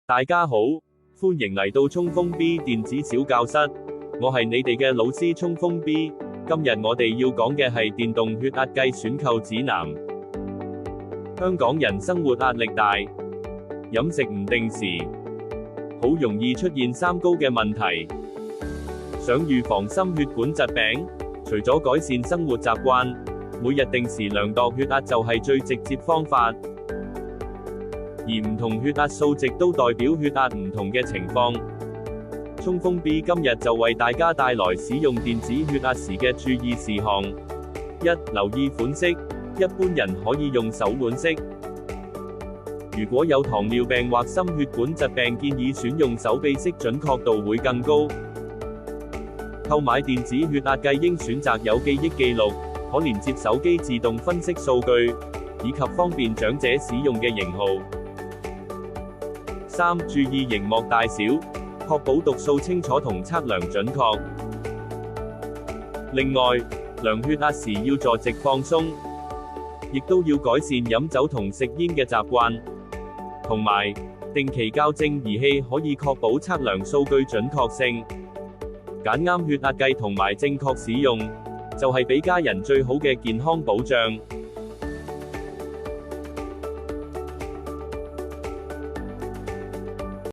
大家好，歡迎嚟到衝鋒 B 電子小教室，我係你哋嘅老師衝鋒 B。今日我哋要講嘅係電動血壓計選購指南。香港人生活壓力大，飲食唔定時，好容易出現三高嘅問題。想預防心血管疾病，除咗改善生活習慣，每日定時量度血壓就係最直接方法。而唔同血壓數值都代表血壓唔同嘅情況。衝鋒 B 今日就為大家帶來使用電子血壓時嘅注意事項。一、留意款式，一般人可以用手腕式。如果有糖尿病或心血管疾病，建議選用手臂式，準確度會更高。購買電子血壓計應選擇有記憶記錄，可連接手機自動分析數據，以及方便長者使用嘅型號。三、注意螢幕大小，確保讀數清楚同測量準確。另外，量血壓時要坐直放鬆，亦都要改善飲酒同食煙嘅習慣。同埋，定期校正儀器可以確保測量數據準確性。揀啱血壓計同埋正確使用，就係俾家人最好嘅健康保障。